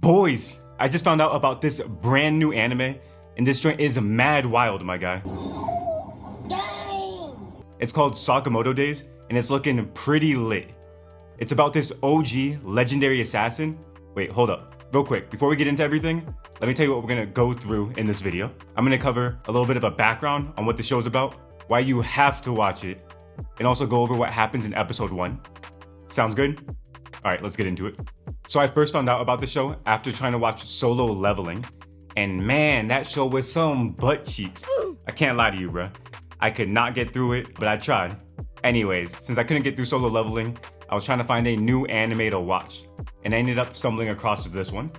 Boys, I just found out about this brand new anime, and this joint is mad wild, my guy. Dang. It's called Sakamoto Days, and it's looking pretty lit. It's about this OG legendary assassin. Wait, hold up. Real quick, before we get into everything, let me tell you what we're gonna go through in this video. I'm gonna cover a little bit of a background on what the show's about, why you have to watch it, and also go over what happens in episode 1. Sounds good? All right, let's get into it. So I first found out about the show after trying to watch Solo Leveling, and man, that show was some butt cheeks. I can't lie to you, bruh. I could not get through it, but I tried. Anyways, since I couldn't get through Solo Leveling, I was trying to find a new anime to watch, and I ended up stumbling across this one.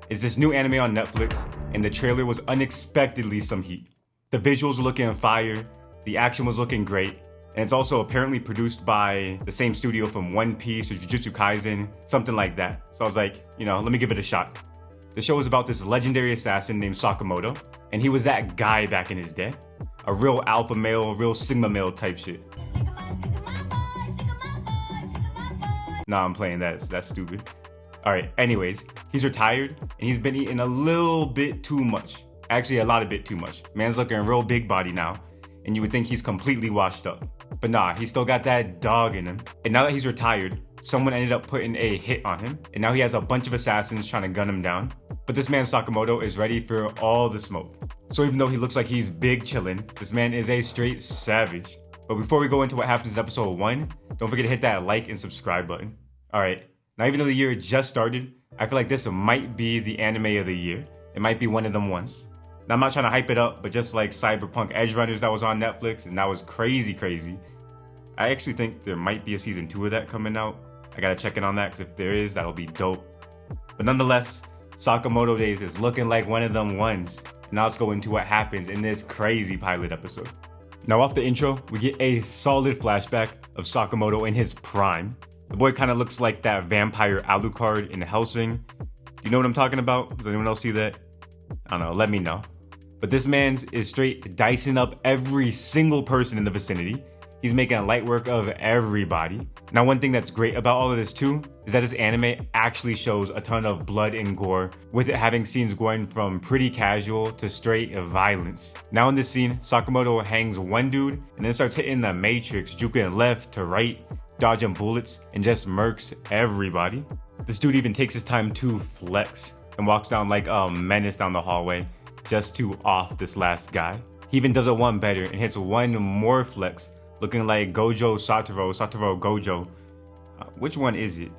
It's this new anime on Netflix, and the trailer was unexpectedly some heat. The visuals were looking on fire, the action was looking great, and it's also apparently produced by the same studio from One Piece or Jujutsu Kaisen, something like that. So I was like, let me give it a shot. The show is about this legendary assassin named Sakamoto, and he was that guy back in his day. A real alpha male, real sigma male type shit. Nah, I'm playing that. That's stupid. Alright, anyways, he's retired, and he's been eating a little bit too much. Actually, a lot of bit too much. Man's looking real big body now, and you would think he's completely washed up. But nah, he's still got that dog in him. And now that he's retired, someone ended up putting a hit on him, and now he has a bunch of assassins trying to gun him down. But this man Sakamoto is ready for all the smoke. So even though he looks like he's big chillin', this man is a straight savage. But before we go into what happens in episode 1, don't forget to hit that like and subscribe button. Alright, now even though the year just started, I feel like this might be the anime of the year. It might be one of them ones. Now I'm not trying to hype it up, but just like Cyberpunk Edge Runners that was on Netflix, and that was crazy. I actually think there might be a season 2 of that coming out. I gotta check in on that, because if there is, that'll be dope. But nonetheless, Sakamoto Days is looking like one of them ones. Now let's go into what happens in this crazy pilot episode. Now off the intro, we get a solid flashback of Sakamoto in his prime. The boy kind of looks like that vampire Alucard in Hellsing. Do you know what I'm talking about? Does anyone else see that? I don't know, let me know. But this man's is straight dicing up every single person in the vicinity. He's making light work of everybody. Now one thing that's great about all of this too, is that this anime actually shows a ton of blood and gore, with it having scenes going from pretty casual to straight violence. Now in this scene, Sakamoto hangs one dude and then starts hitting the matrix, juking left to right, dodging bullets, and just murks everybody. This dude even takes his time to flex and walks down like a menace down the hallway just to off this last guy. He even does it one better and hits one more flex, looking like Satoru Gojo. Which one is it?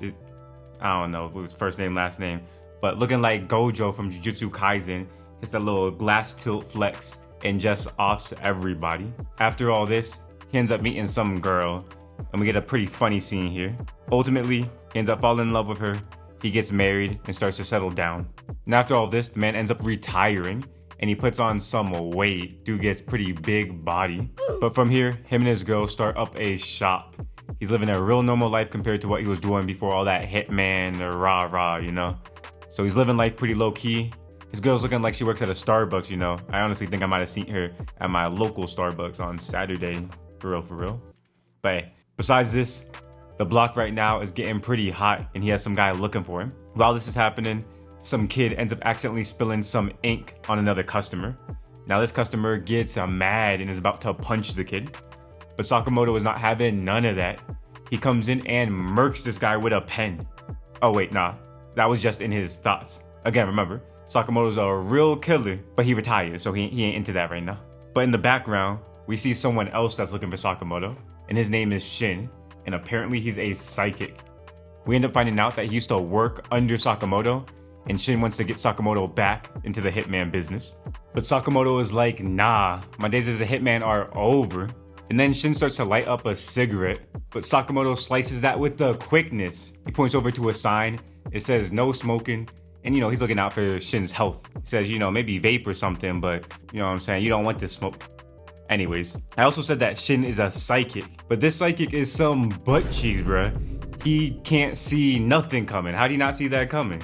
I don't know his first name, last name, but looking like Gojo from Jujutsu Kaisen, hits that little glass tilt flex and just offs everybody. After all this, he ends up meeting some girl, and we get a pretty funny scene here. Ultimately, he ends up falling in love with her, he gets married and starts to settle down. And after all this, the man ends up retiring, and he puts on some weight. Dude gets pretty big body. But from here, him and his girl start up a shop. He's living a real normal life compared to what he was doing before all that hitman or rah-rah, So he's living life pretty low-key. His girl's looking like she works at a Starbucks, I honestly think I might have seen her at my local Starbucks on Saturday, for real. But hey, besides this, the block right now is getting pretty hot, and he has some guy looking for him. While this is happening, some kid ends up accidentally spilling some ink on another customer. Now this customer gets mad and is about to punch the kid. But Sakamoto is not having none of that. He comes in and murks this guy with a pen. Oh wait, nah, that was just in his thoughts. Again, remember, Sakamoto's a real killer, but he retired, so he ain't into that right now. But in the background, we see someone else that's looking for Sakamoto, and his name is Shin, and apparently he's a psychic. We end up finding out that he used to work under Sakamoto, and Shin wants to get Sakamoto back into the hitman business. But Sakamoto is like, nah, my days as a hitman are over. And then Shin starts to light up a cigarette, but Sakamoto slices that with the quickness. He points over to a sign, it says no smoking, and he's looking out for Shin's health. He says, maybe vape or something, but you know what I'm saying, you don't want this smoke. Anyways, I also said that Shin is a psychic, but this psychic is some butt cheese, bruh. He can't see nothing coming. How do you not see that coming?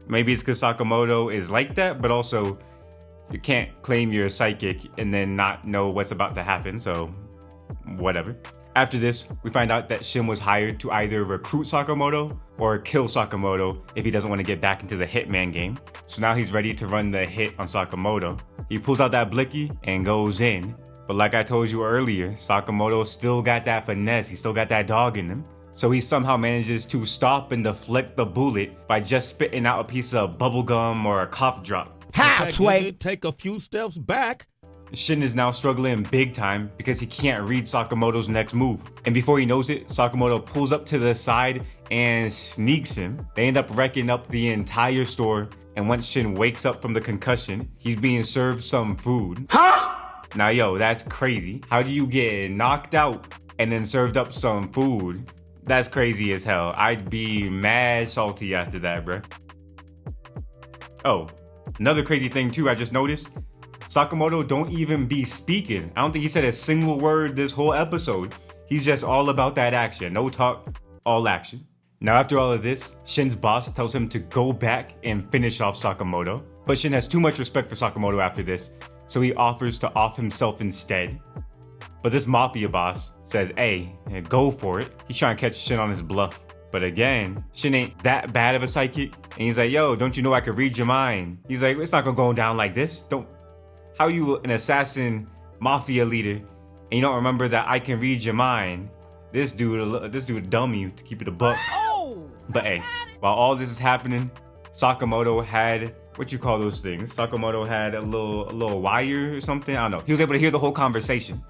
Maybe it's because Sakamoto is like that, but also you can't claim you're a psychic and then not know what's about to happen, so whatever. After this, we find out that Shin was hired to either recruit Sakamoto or kill Sakamoto if he doesn't want to get back into the hitman game. So now he's ready to run the hit on Sakamoto. He pulls out that blicky and goes in. But like I told you earlier, Sakamoto still got that finesse, he still got that dog in him. So he somehow manages to stop and deflect the bullet by just spitting out a piece of bubblegum or a cough drop. How, Sway? Take a few steps back. Shin is now struggling big time because he can't read Sakamoto's next move. And before he knows it, Sakamoto pulls up to the side and sneaks him. They end up wrecking up the entire store, and once Shin wakes up from the concussion, he's being served some food. Huh? Now yo, that's crazy. How do you get knocked out and then served up some food? That's crazy as hell. I'd be mad salty after that, bruh. Oh, another crazy thing too I just noticed. Sakamoto don't even be speaking. I don't think he said a single word this whole episode. He's just all about that action. No talk, all action. Now after all of this, Shin's boss tells him to go back and finish off Sakamoto. But Shin has too much respect for Sakamoto after this, so he offers to off himself instead. But this mafia boss says, hey, go for it. He's trying to catch Shin on his bluff. But again, Shin ain't that bad of a psychic. And he's like, yo, don't you know I can read your mind? He's like, it's not gonna go down like this. How you an assassin mafia leader and you don't remember that I can read your mind? This dude dummy to keep it a buck. Oh, but hey, while all this is happening, Sakamoto had, what you call those things? Sakamoto had a little wire or something. I don't know. He was able to hear the whole conversation.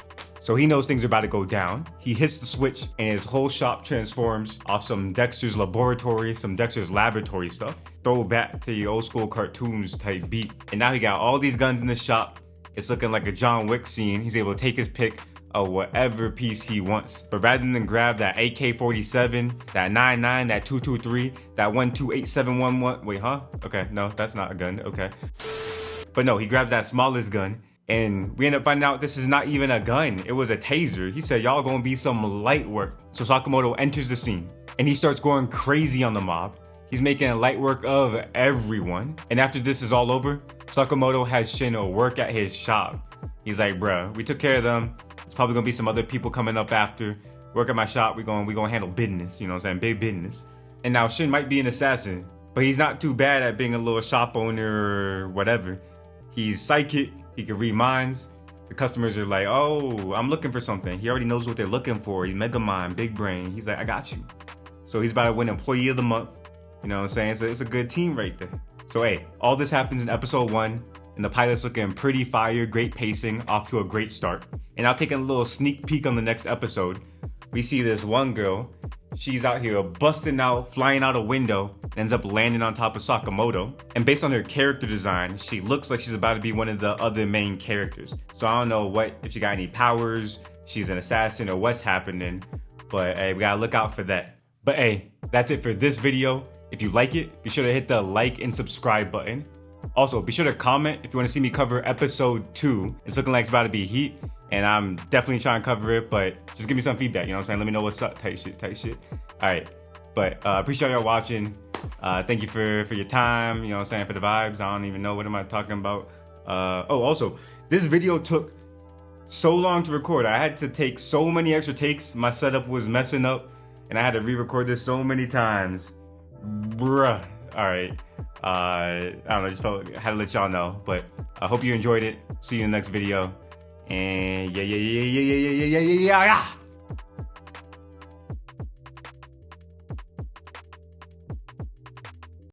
So he knows things are about to go down. He hits the switch and his whole shop transforms off some Dexter's Laboratory, some Dexter's Laboratory stuff. Throw back to your old school cartoons type beat. And now he got all these guns in the shop. It's looking like a John Wick scene. He's able to take his pick of whatever piece he wants. But rather than grab that AK-47, that 9.9, that 223, that 128711, wait, huh? Okay, no, that's not a gun, okay. But no, he grabs that smallest gun. And we end up finding out this is not even a gun. It was a taser. He said, y'all gonna be some light work. So Sakamoto enters the scene and he starts going crazy on the mob. He's making light work of everyone. And after this is all over, Sakamoto has Shin work at his shop. He's like, bruh, we took care of them. It's probably gonna be some other people coming up after. Work at my shop, we gonna handle business, you know what I'm saying? Big business. And now Shin might be an assassin, but he's not too bad at being a little shop owner or whatever. He's psychic, he can read minds. The customers are like, oh, I'm looking for something. He already knows what they're looking for. He's mega mind, big brain. He's like, I got you. So he's about to win Employee of the Month. You know what I'm saying? So it's a good team right there. So hey, all this happens in episode 1, and the pilot's looking pretty fire, great pacing, off to a great start. And now taking a little sneak peek on the next episode, we see this one girl. She's out here busting out, flying out a window, and ends up landing on top of Sakamoto. And based on her character design, she looks like she's about to be one of the other main characters. So I don't know if she got any powers, she's an assassin, or what's happening. But hey, we gotta look out for that. But hey, that's it for this video. If you like it, be sure to hit the like and subscribe button. Also, be sure to comment if you want to see me cover episode 2. It's looking like it's about to be heat, and I'm definitely trying to cover it, but just give me some feedback, you know what I'm saying? Let me know what's up, tight shit. All right, but appreciate y'all watching. Thank you for your time, you know what I'm saying, for the vibes. I don't even know what am I talking about. Oh, also, this video took so long to record. I had to take so many extra takes. My setup was messing up, and I had to re-record this so many times. Bruh. All right. I don't know, just had to let y'all know, but I hope you enjoyed it. See you in the next video. And yeah.